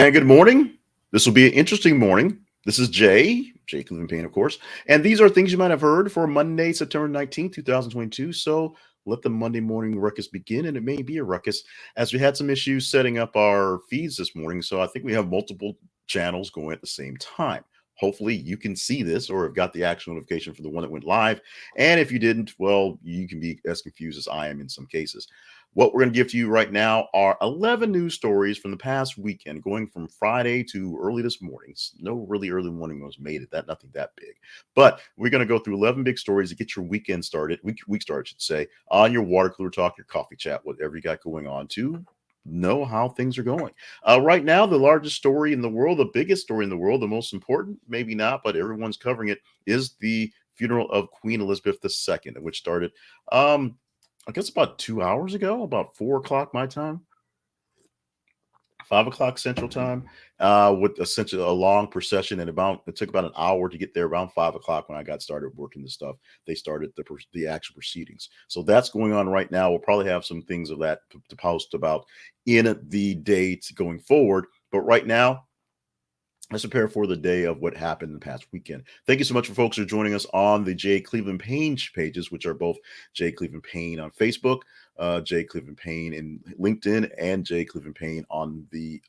And good morning. This will be an interesting morning. This is Jay Cleveland Payne, of course. And these are things you might have heard for Monday, September 19th, 2022. So let the Monday morning ruckus begin. And it may be a ruckus as we had some issues setting up our feeds this morning. So I think we have multiple channels going at the same time. Hopefully you can see this or have got the actual notification for the one that went live. And if you didn't, well, you can be as confused as I am in some cases. What we're going to give to you right now are 11 news stories from the past weekend, going from Friday to early this morning. No really early morning was made it, nothing that big. But we're going to go through 11 big stories to get your weekend started, week start, I should say, on your water cooler talk, your coffee chat, whatever you got going on to know how things are going. Right now, the largest story in the world, the biggest story in the world, the most important, maybe not, but everyone's covering it, is the funeral of Queen Elizabeth II, which started I guess about 2 hours ago, about 4 o'clock my time, 5 o'clock Central Time, with essentially a long procession. And it took about an hour to get there. Around 5 o'clock when I got started working this stuff, they started the actual proceedings. So that's going on right now. We'll probably have some things of that to post about in the dates going forward. But right now, let's prepare for the day of what happened in the past weekend. Thank you so much for folks who are joining us on the Jay Cleveland Payne pages, which are both Jay Cleveland Payne on Facebook, Jay Cleveland Payne in LinkedIn, and Jay Cleveland Payne on the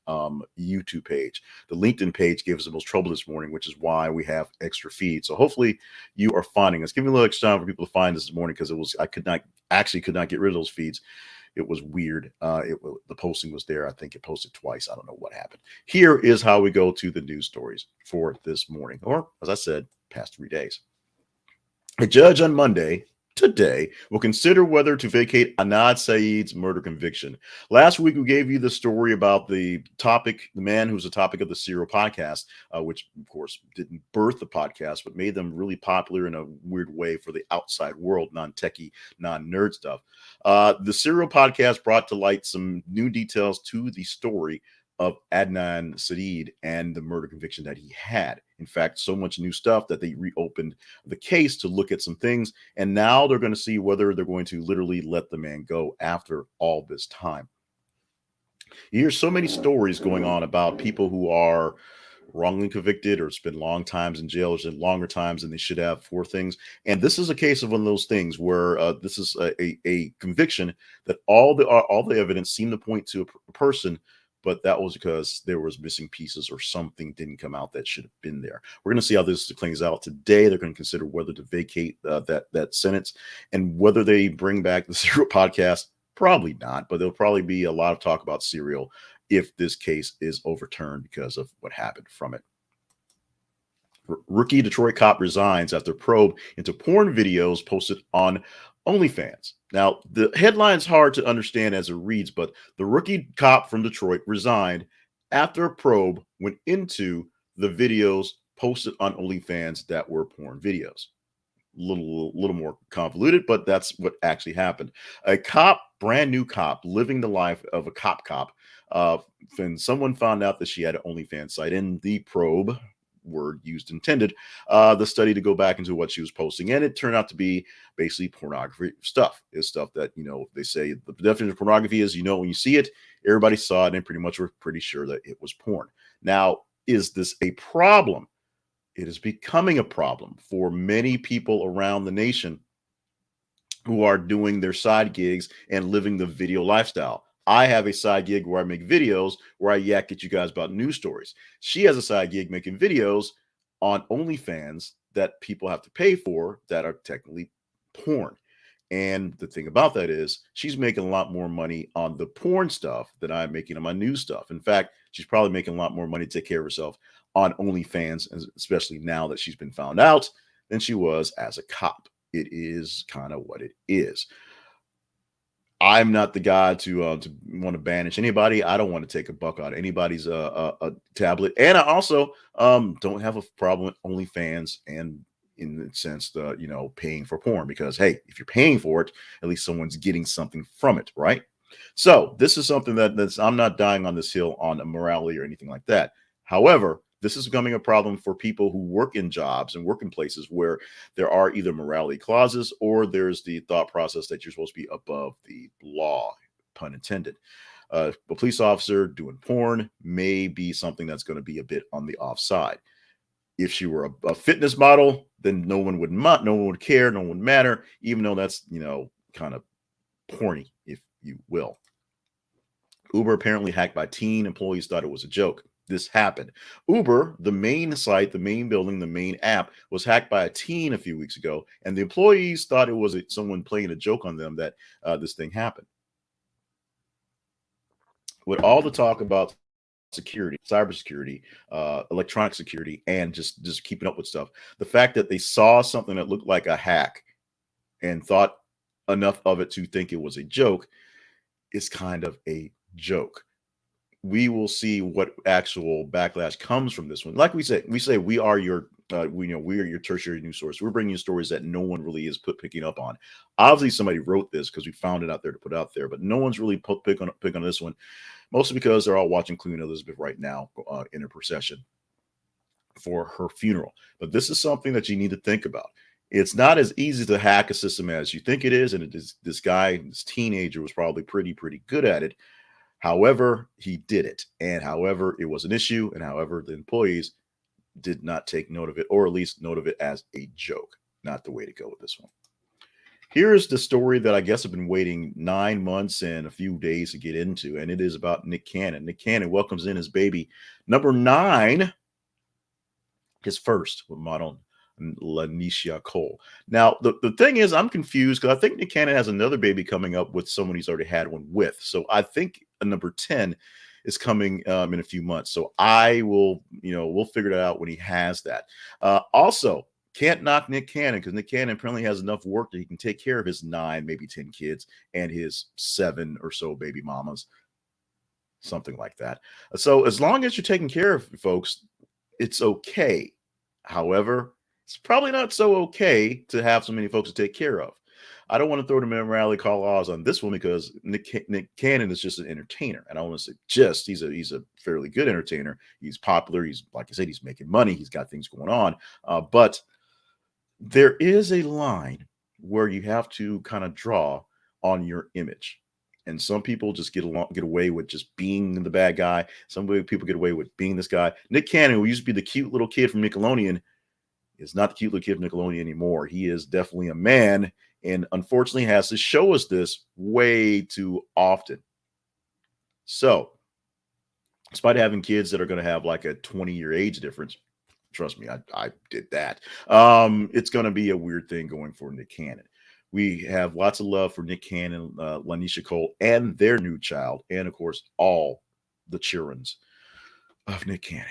YouTube page. The LinkedIn page gave us the most trouble this morning, which is why we have extra feeds. So hopefully you are finding us. Give me a little extra time for people to find this morning because I could not get rid of those feeds. It was weird. The posting was there. I think it posted twice. I don't know what happened. Here is how we go to the news stories for this morning, or as I said, past 3 days. A judge on Monday, today, will consider whether to vacate Adnan Syed's murder conviction. Last week, we gave you the story about the man who's the topic of the Serial podcast, which, of course, didn't birth the podcast, but made them really popular in a weird way for the outside world, non-techie, non-nerd stuff. The Serial podcast brought to light some new details to the story of Adnan Syed and the murder conviction that he had. In fact, so much new stuff that they reopened the case to look at some things. And now they're going to see whether they're going to literally let the man go after all this time. You hear so many stories going on about people who are wrongly convicted or spend long times in jail or spend longer times than they should have for things. And this is a case of one of those things where this is a conviction that all the evidence seemed to point to a person, but that was because there was missing pieces or something didn't come out that should have been there. We're going to see how this plays out today. They're going to consider whether to vacate that sentence and whether they bring back the Serial podcast. Probably not, but there'll probably be a lot of talk about Serial if this case is overturned because of what happened from it. Rookie Detroit cop resigns after probe into porn videos posted on OnlyFans. Now, the headline's hard to understand as it reads, but the rookie cop from Detroit resigned after a probe went into the videos posted on OnlyFans that were porn videos. Little more convoluted, but that's what actually happened. A cop, brand new cop, living the life of a cop, when someone found out that she had an OnlyFans site, and the probe, word used intended, the study to go back into what she was posting, and it turned out to be basically pornography stuff. Is stuff that, they say the definition of pornography is, when you see it, everybody saw it, and pretty much we're pretty sure that it was porn. Now, is this a problem? It is becoming a problem for many people around the nation who are doing their side gigs and living the video lifestyle. I have a side gig where I make videos where I yak at you guys about news stories. She has a side gig making videos on OnlyFans that people have to pay for that are technically porn. And the thing about that is she's making a lot more money on the porn stuff than I'm making on my news stuff. In fact, she's probably making a lot more money to take care of herself on OnlyFans, especially now that she's been found out, than she was as a cop. It is kind of what it is. I'm not the guy to want to banish anybody. I don't want to take a buck out of anybody's a tablet. And I also don't have a problem with OnlyFans and in the sense that, paying for porn, because, hey, if you're paying for it, at least someone's getting something from it, right? So this is something that's I'm not dying on this hill on morality or anything like that. However, this is becoming a problem for people who work in jobs and work in places where there are either morality clauses or there's the thought process that you're supposed to be above the law, pun intended. A police officer doing porn may be something that's going to be a bit on the offside. If she were a fitness model, then no one would care, no one would matter, even though that's, kind of porny, if you will. Uber apparently hacked by teen employees thought it was a joke. This happened. Uber, the main site, the main building, the main app, was hacked by a teen a few weeks ago, and the employees thought it was someone playing a joke on them that this thing happened. With all the talk about security, cybersecurity, electronic security, and just keeping up with stuff, the fact that they saw something that looked like a hack and thought enough of it to think it was a joke is kind of a joke. We will see what actual backlash comes from this one. Like we say we are your we are your tertiary news source. We're bringing you stories that no one really is picking up on. Obviously, somebody wrote this because we found it out there to put out there, but no one's really pick on this one, mostly because they're all watching Queen Elizabeth right now in her procession for her funeral. But this is something that you need to think about. It's not as easy to hack a system as you think it is, and this guy, this teenager, was probably pretty good at it. However, he did it, and however, it was an issue, and however, the employees did not take note of it, or at least note of it as a joke. Not the way to go with this one. Here's the story that I guess I've been waiting 9 months and a few days to get into, and it is about Nick Cannon. Nick Cannon welcomes in his baby, number 9, his first with model LaNisha Cole. Now, the thing is, I'm confused because I think Nick Cannon has another baby coming up with someone he's already had one with. So I think a number 10 is coming in a few months. So I will, we'll figure it out when he has that. Also, can't knock Nick Cannon because Nick Cannon apparently has enough work that he can take care of his 9, maybe 10 kids and his 7 or so baby mamas, something like that. So as long as you're taking care of folks, it's okay. However, it's probably not so okay to have so many folks to take care of. I don't want to throw the morality call laws on this one because Nick Cannon is just an entertainer. And I want to say he's a fairly good entertainer. He's popular. He's, like I said, he's making money. He's got things going on. But there is a line where you have to kind of draw on your image. And some people just get away with just being the bad guy. Some people get away with being this guy. Nick Cannon, who used to be the cute little kid from Nickelodeon, is not the cute little kid from Nickelodeon anymore. He is definitely a man, and unfortunately has to show us this way too often. So, despite having kids that are going to have like a 20-year age difference, trust me, I did that. It's going to be a weird thing going for Nick Cannon. We have lots of love for Nick Cannon, LaNisha Cole, and their new child, and of course, all the childrens of Nick Cannon.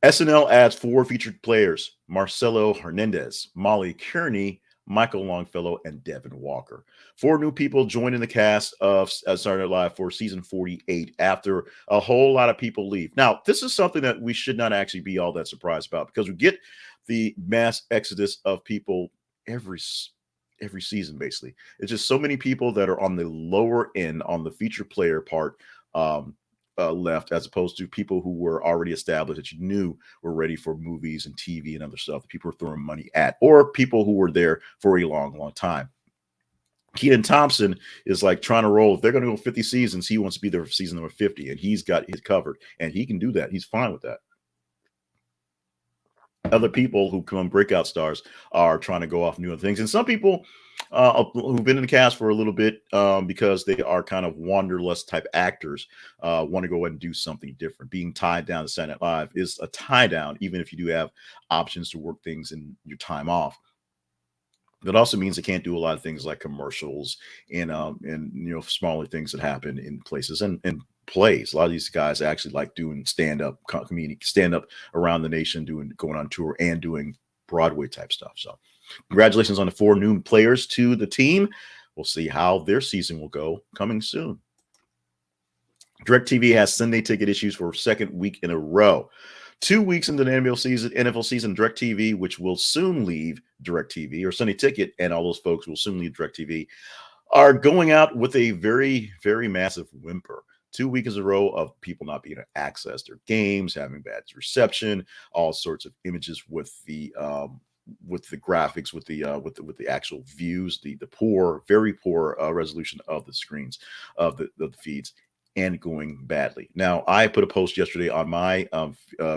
SNL adds 4 featured players: Marcello, Hernandez, Molly Kearney, Michael Longfellow, and Devon Walker. 4 new people joining the cast of Saturday Night Live for season 48 after a whole lot of people leave. Now, this is something that we should not actually be all that surprised about because we get the mass exodus of people every season, basically. It's just so many people that are on the lower end on the feature player part left, as opposed to people who were already established that you knew were ready for movies and TV and other stuff that people were throwing money at, or people who were there for a long time. Kenan Thompson is like trying to roll. If they're going to go 50 seasons, he wants to be there for season number 50, and he's got his covered, and he can do that. He's fine with that. Other people who come breakout stars are trying to go off new things, and some people who've been in the cast for a little bit because they are kind of wanderlust type actors want to go ahead and do something different. Being tied down to Saturday Night Live is a tie down, even if you do have options to work things in your time off. That also means they can't do a lot of things like commercials and smaller things that happen in places and plays. A lot of these guys actually like doing stand-up around the nation, going on tour and doing Broadway type stuff. So congratulations on the 4 new players to the team. We'll see how their season will go coming soon. DirecTV has Sunday ticket issues for a second week in a row. 2 weeks into the NFL season, DirecTV, which will soon leave DirecTV, or Sunday Ticket, and all those folks will soon leave DirecTV, are going out with a very, very massive whimper. 2 weeks in a row of people not being able to access their games, having bad reception, all sorts of images with the with the graphics, with the actual views, the poor, very poor resolution of the screens of the feeds, and going badly. Now, I put a post yesterday on my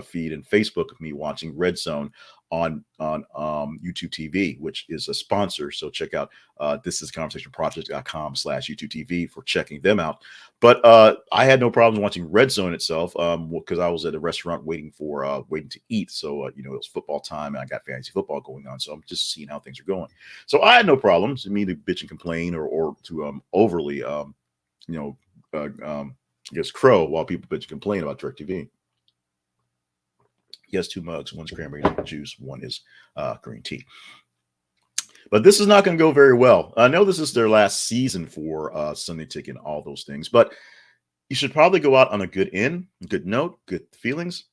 feed and Facebook of me watching Red Zone on YouTube TV, which is a sponsor. So check out this is conversationproject.com/YouTube TV for checking them out. But I had no problems watching Red Zone itself because I was at a restaurant waiting to eat. So it was football time and I got fantasy football going on. So I'm just seeing how things are going. So I had no problems to me to bitch and complain or to overly I guess crow while people bitch and complain about DirecTV. He has 2 mugs. One's cranberry juice. One is green tea. But this is not going to go very well. I know this is their last season for Sunday Ticket and all those things, but you should probably go out on a good good note, good feelings.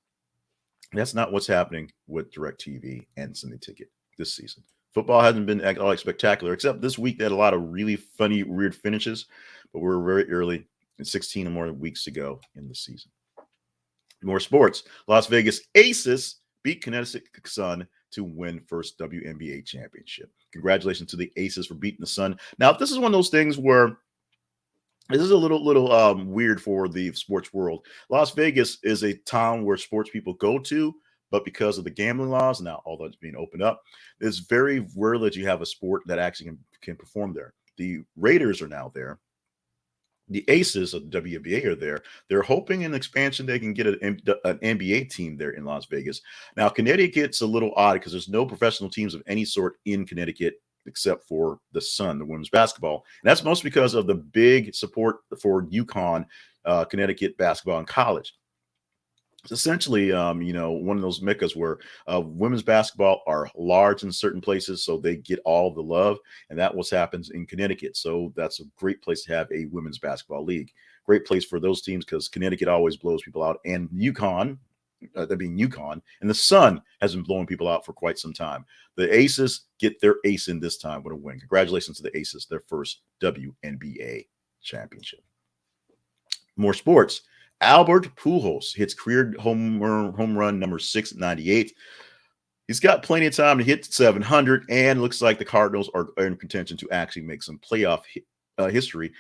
That's not what's happening with DirecTV and Sunday Ticket this season. Football hasn't been all spectacular, except this week they had a lot of really funny, weird finishes, but we're very early, 16 or more weeks to go in the season. More sports. Las Vegas Aces beat Connecticut Sun to win first WNBA championship. Congratulations to the Aces for beating the Sun. Now, this is one of those things where this is a little weird for the sports world. Las Vegas is a town where sports people go to, but because of the gambling laws, now although it's being opened up, it's very rare that you have a sport that actually can perform there. The Raiders are now there. The Aces of the WNBA are there. They're hoping in expansion they can get an NBA team there in Las Vegas. Now, Connecticut's a little odd because there's no professional teams of any sort in Connecticut except for the Sun, the women's basketball. And that's mostly because of the big support for UConn, Connecticut basketball in college. It's essentially, one of those meccas where women's basketball are large in certain places, so they get all the love, and that what happens in Connecticut. So that's a great place to have a women's basketball league. Great place for those teams because Connecticut always blows people out, and UConn, that being UConn, and the Sun has been blowing people out for quite some time. The Aces get their ace in this time with a win. Congratulations to the Aces, their first WNBA championship. More sports. Albert Pujols hits career home run number 698. He's got plenty of time to hit 700, and looks like the Cardinals are in contention to actually make some playoff history.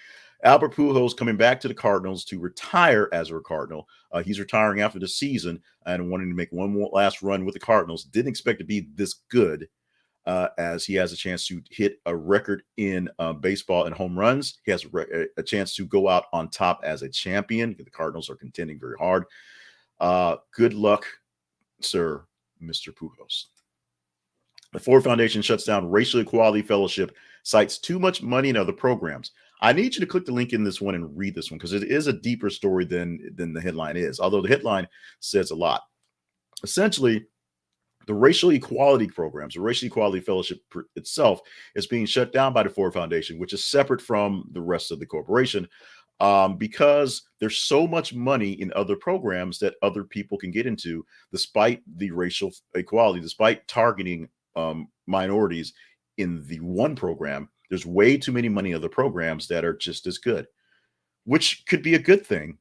Albert Pujols coming back to the Cardinals to retire as a Cardinal. He's retiring after the season and wanting to make one more last run with the Cardinals. Didn't expect to be this good. As he has a chance to hit a record in baseball and home runs. He has a chance to go out on top as a champion. The Cardinals are contending very hard. Good luck, sir, Mr. Pujols. The Ford Foundation shuts down Racial Equality Fellowship, cites too much money in other programs. I need you to click the link in this one and read this one because it is a deeper story than the headline is, although the headline says a lot. Essentially, the racial equality programs, the Racial Equality Fellowship itself is being shut down by the Ford Foundation, which is separate from the rest of the corporation because there's so much money in other programs that other people can get into despite the racial equality, despite targeting minorities in the one program. There's way too many money in other programs that are just as good, which could be a good thing.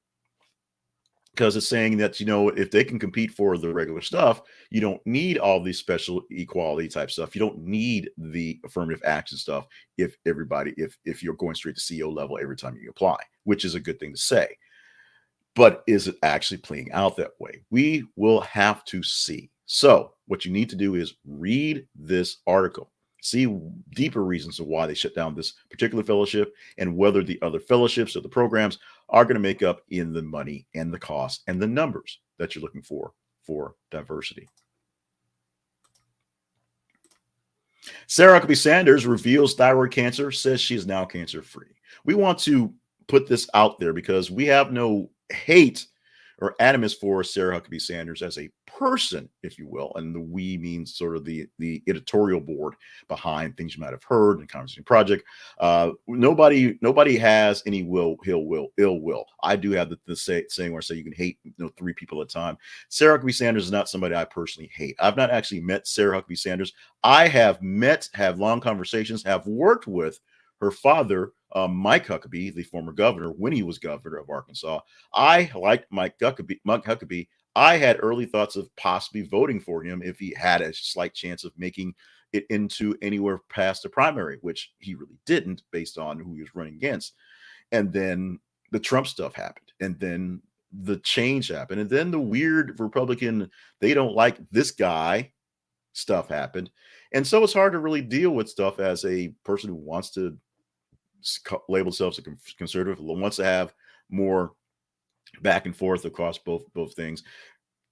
Because it's saying that, if they can compete for the regular stuff, you don't need all these special equality type stuff. You don't need the affirmative action stuff if you're going straight to CEO level every time you apply, which is a good thing to say. But is it actually playing out that way? We will have to see. So what you need to do is read this article. See deeper reasons of why they shut down this particular fellowship and whether the other fellowships or the programs are going to make up in the money and the cost and the numbers that you're looking for diversity. Sarah Huckabee Sanders reveals thyroid cancer, says she is now cancer-free. We want to put this out there because we have no hate or animus for Sarah Huckabee Sanders as a person, if you will, and the we means sort of the editorial board behind things you might have heard in the Conversation Project. Nobody has any ill will. I do have the saying where I say you can hate 3 people at a time. Sarah Huckabee Sanders is not somebody I personally hate. I've not actually met Sarah Huckabee Sanders. I have long conversations, have worked with her father, Mike Huckabee, the former governor, when he was governor of Arkansas. I liked Mike Huckabee. I had early thoughts of possibly voting for him if he had a slight chance of making it into anywhere past the primary, which he really didn't based on who he was running against. And then the Trump stuff happened. And then the change happened. And then the weird Republican, they don't like this guy stuff happened. And so it's hard to really deal with stuff as a person who wants to label themselves a conservative, wants to have more back and forth across both things,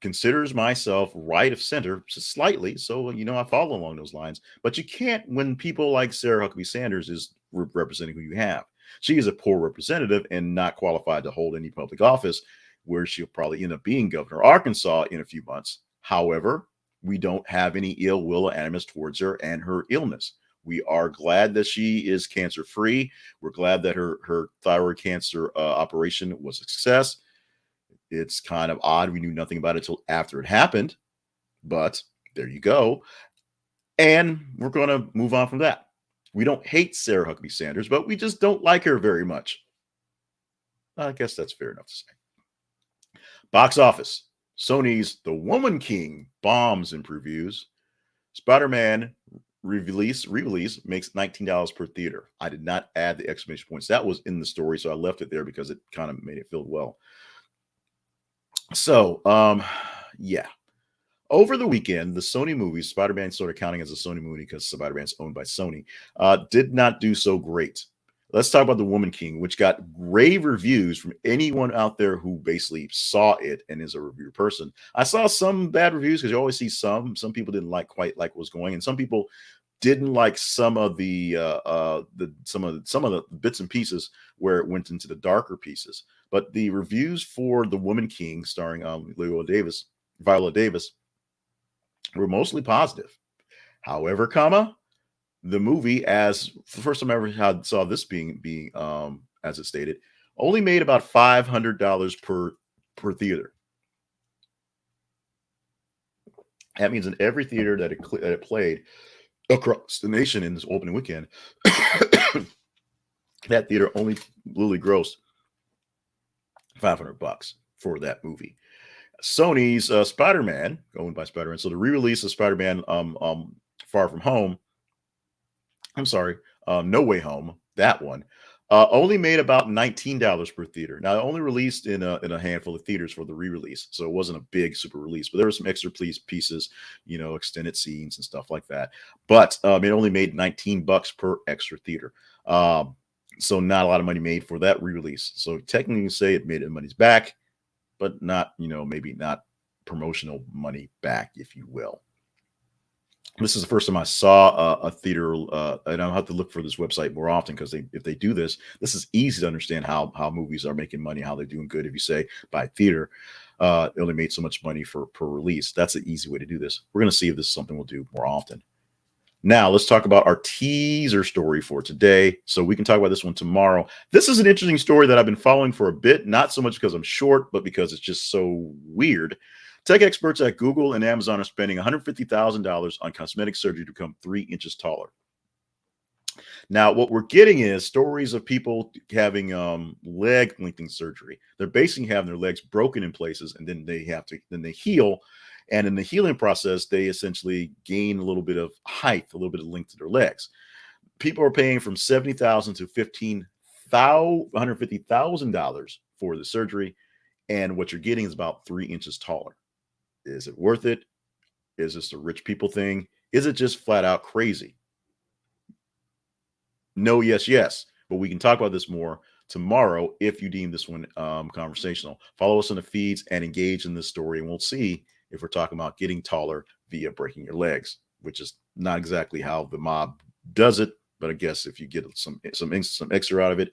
considers myself right of center slightly. So, I follow along those lines. But you can't, when people like Sarah Huckabee Sanders is representing who you have. She is a poor representative and not qualified to hold any public office, where she'll probably end up being governor of Arkansas in a few months. However, we don't have any ill will or animus towards her and her illness. We are glad that she is cancer free. We're glad that her thyroid cancer operation was a success. It's kind of odd. We knew nothing about it until after it happened, but there you go. And we're going to move on from that. We don't hate Sarah Huckabee Sanders, but we just don't like her very much. I guess that's fair enough to say. Box office. Sony's The Woman King bombs in previews. Spider-Man re-release makes $19 per theater. I did not add the exclamation points. That was in the story, so I left it there because it kind of made it feel well. So, yeah. Over the weekend, the Sony movies, Spider-Man sort of counting as a Sony movie because Spider-Man's owned by Sony, did not do so great. Let's talk about The Woman King, which got rave reviews from anyone out there who basically saw it and is a review person. I saw some bad reviews because you always see some. Some people didn't quite like what was going, and some people didn't like some of the bits and pieces where it went into the darker pieces. But the reviews for The Woman King, starring Viola Davis, were mostly positive. However, the movie, as the first time I ever saw this being as it stated, only made about $500 per theater. That means in every theater that it played across the nation in this opening weekend, that theater only literally grossed $500 for that movie. Sony's Spider-Man, owned by Spider-Man, so the re-release of Spider-Man Far From Home, No Way Home, that one, only made about $19 per theater. Now, it only released in a handful of theaters for the re-release, so it wasn't a big super release, but there were some extra pieces, extended scenes and stuff like that. But it only made $19 per extra theater. So not a lot of money made for that re-release. So technically, you say it made its money's back, but not, maybe not promotional money back, if you will. This is the first time I saw a theater, and I'll have to look for this website more often because if they do this is easy to understand how movies are making money, how they're doing good. If you say by theater, it only made so much money per release. That's an easy way to do this. We're going to see if this is something we'll do more often. Now, let's talk about our teaser story for today. So we can talk about this one tomorrow. This is an interesting story that I've been following for a bit, not so much because I'm short, but because it's just so weird. Tech experts at Google and Amazon are spending $150,000 on cosmetic surgery to become 3 inches taller. Now, what we're getting is stories of people having leg lengthening surgery. They're basically having their legs broken in places, and then they heal. And in the healing process, they essentially gain a little bit of height, a little bit of length to their legs. People are paying from $70,000 to $150,000 for the surgery. And what you're getting is about 3 inches taller. Is it worth it? Is this a rich people thing? Is it just flat out crazy? No, yes. But we can talk about this more tomorrow if you deem this one conversational. Follow us on the feeds and engage in this story, and we'll see if we're talking about getting taller via breaking your legs, which is not exactly how the mob does it. But I guess if you get some extra out of it,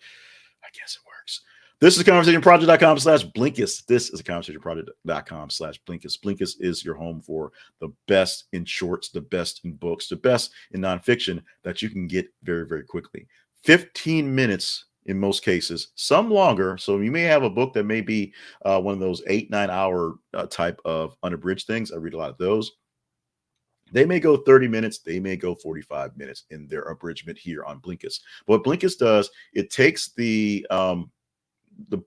I guess it works. This is conversationproject.com/Blinkist. This is conversationproject.com/Blinkist. Blinkist is your home for the best in shorts, the best in books, the best in nonfiction that you can get very, very quickly. 15 minutes in most cases, some longer. So you may have a book that may be one of those 8-9 hour type of unabridged things. I read a lot of those. They may go 30 minutes. They may go 45 minutes in their abridgment here on Blinkist. But what Blinkist does, it takes the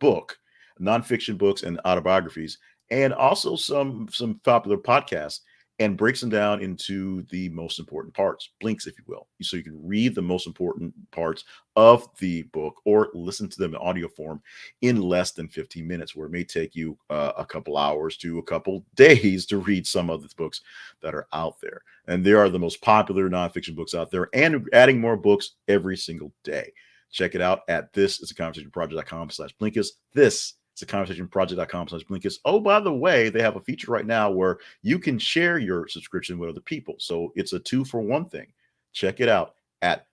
book, nonfiction books and autobiographies, and also some popular podcasts, and breaks them down into the most important parts, blinks, if you will. So you can read the most important parts of the book or listen to them in audio form in less than 15 minutes, where it may take you a couple hours to a couple days to read some of the books that are out there. And they are the most popular nonfiction books out there, and adding more books every single day. Check it out at thisisaconversationproject.com/Blinkist. This is a conversationproject.com/Blinkist. Oh, by the way, they have a feature right now where you can share your subscription with other people. So it's a 2-for-1 thing. Check it out at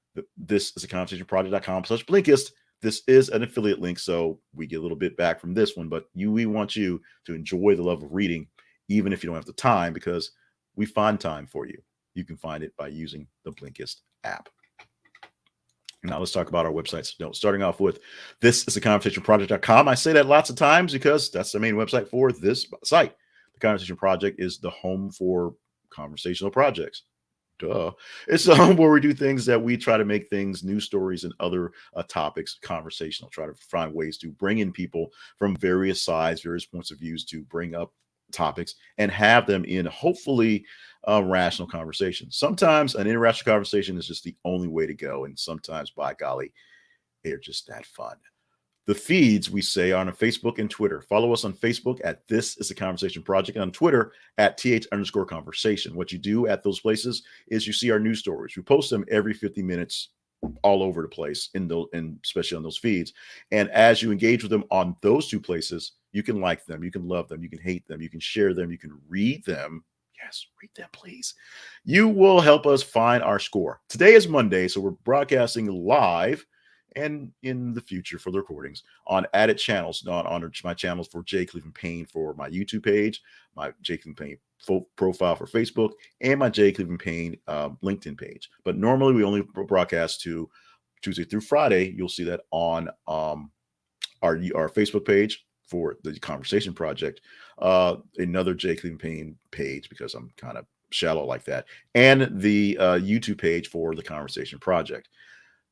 thisisaconversationproject.com/Blinkist. This is an affiliate link, so we get a little bit back from this one, but we want you to enjoy the love of reading, even if you don't have the time, because we find time for you. You can find it by using the Blinkist app. Now let's talk about our websites. No, starting off with thisisaconversationproject.com. I say that lots of times because that's the main website for this site. The Conversation Project is the home for conversational projects. Duh. It's the home where we do things that we try to make things, news stories and other topics conversational. Try to find ways to bring in people from various sides, various points of views to bring up topics and have them in hopefully rational conversation. Sometimes an irrational conversation is just the only way to go, and sometimes, by golly, they're just that fun. The feeds, we say, are on Facebook and Twitter. Follow us on Facebook at This Is a Conversation Project, and on Twitter at th_conversation. What you do at those places is you see our news stories. We post them every 50 minutes all over the place, and especially on those feeds. And as you engage with them on those two places, you can like them, you can love them, you can hate them, you can share them, you can read them. Yes, read them, please. You will help us find our score. Today is Monday, so we're broadcasting live and in the future for the recordings on added channels, not on my channels for J. Cleveland Payne for my YouTube page, my J. Cleveland Payne profile for Facebook, and my J. Cleveland Payne LinkedIn page. But normally we only broadcast to Tuesday through Friday. You'll see that on our Facebook page for the Conversation Project, another J. Cleveland Payne page, because I'm kind of shallow like that, and the YouTube page for the Conversation Project.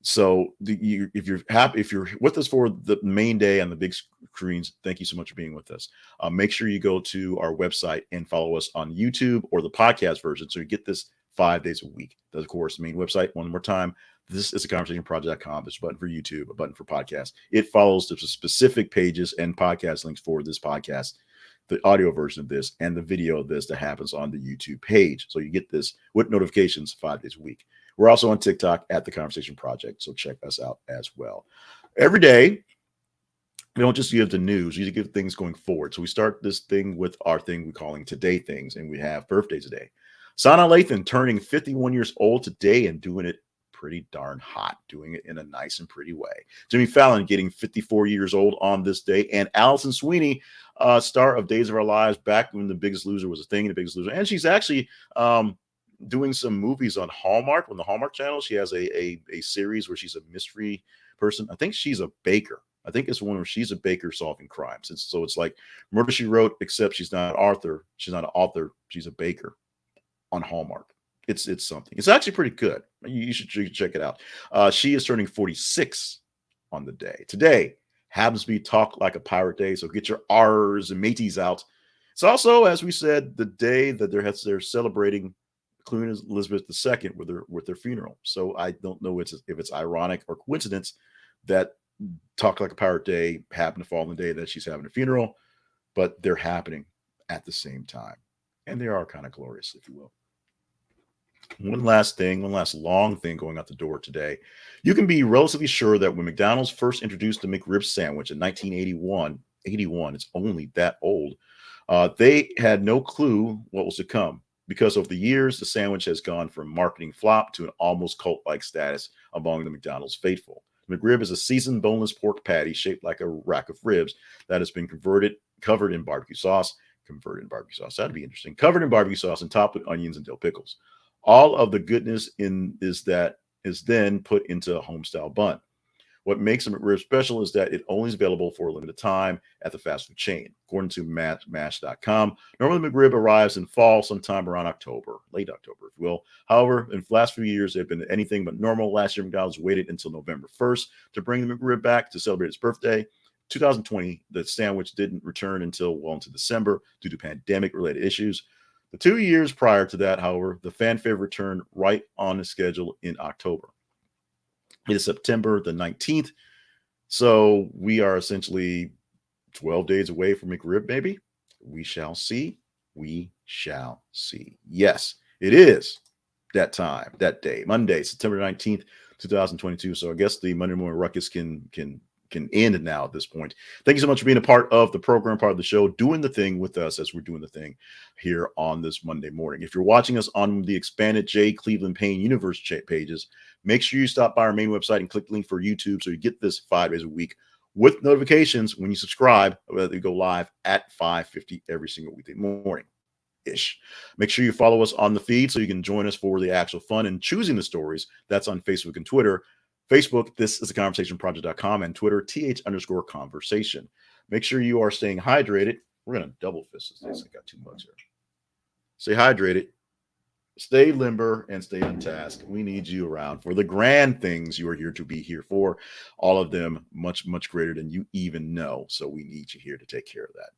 So if you're with us for the main day on the big screens, thank you so much for being with us. Make sure you go to our website and follow us on YouTube or the podcast version, so you get this 5 days a week. That's, of course, the main website. One more time, this is a conversationproject.com. There's a button for YouTube, a button for podcast. It follows the specific pages and podcast links for this podcast, the audio version of this, and the video of this that happens on the YouTube page. So you get this with notifications 5 days a week. We're also on TikTok at The Conversation Project, so check us out as well. Every day, we don't just give the news, we give things going forward. So we start this thing with our thing we're calling Today Things, and we have birthdays today. Sana Lathan turning 51 years old today and doing it pretty darn hot, doing it in a nice and pretty way. Jimmy Fallon getting 54 years old on this day, and Alison Sweeney, star of Days of Our Lives, back when The Biggest Loser was a thing, The Biggest Loser, and she's actually doing some movies on Hallmark, on the Hallmark Channel. She has a series where she's a mystery person. I think she's a baker. I think it's one where she's a baker solving crimes. And so it's like Murder, She Wrote, except she's not an author. She's not an author. She's a baker on Hallmark. It's something. It's actually pretty good. You should check it out. She is turning 46 on the day. Today happens to be Talk Like a Pirate Day, so get your R's and mateys out. It's also, as we said, the day that they're celebrating Queen Elizabeth II with their funeral. So I don't know if it's ironic or coincidence that Talk Like a Pirate Day happened to fall on the day that she's having a funeral, but they're happening at the same time. And they are kind of glorious, if you will. One last long thing going out the door today. You can be relatively sure that when McDonald's first introduced the McRib sandwich in 1981, it's only that old, they had no clue what was to come. Because over the years, the sandwich has gone from marketing flop to an almost cult-like status among the McDonald's faithful. McRib is a seasoned boneless pork patty shaped like a rack of ribs that has been covered in barbecue sauce. That'd be interesting. Covered in barbecue sauce and topped with onions and dill pickles. All of the goodness is then put into a home-style bun. What makes a McRib special is that it only is available for a limited time at the fast food chain. According to Mash.com, normally the McRib arrives in fall sometime around October, late October, if you will. However, in the last few years, they've been anything but normal. Last year, McDonald's waited until November 1st to bring the McRib back to celebrate its birthday. 2020, the sandwich didn't return until well into December due to pandemic-related issues. The 2 years prior to that, however, the fan favorite returned right on the schedule in October. It is September the 19th, so we are essentially 12 days away from McRib, maybe. We shall see. We shall see. Yes, it is that time, that day, Monday, September 19th, 2022. So I guess the Monday morning ruckus can end now at this point. Thank you so much for being a part of the program, part of the show, doing the thing with us as we're doing the thing here on this Monday morning. If you're watching us on the expanded J. Cleveland Payne Universe pages, make sure you stop by our main website and click the link for YouTube so you get this 5 days a week with notifications when you subscribe. We go live at 5:50 every single weekday morning. Make sure you follow us on the feed so you can join us for the actual fun and choosing the stories. That's on Facebook and Twitter. Facebook, this is the conversationproject.com, and Twitter, th_conversation. Make sure you are staying hydrated. We're going to double fist this. I got 2 mugs here. Stay hydrated, stay limber, and stay on task. We need you around for the grand things you are here to be here for. All of them much, much greater than you even know. So we need you here to take care of that.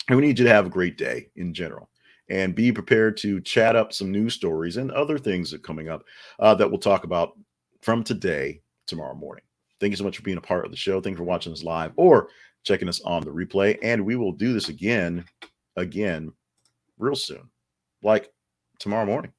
And we need you to have a great day in general and be prepared to chat up some news stories and other things that are coming up that we'll talk about from today, tomorrow morning. Thank you so much for being a part of the show. Thank you for watching us live or checking us on the replay. And we will do this again real soon, like tomorrow morning.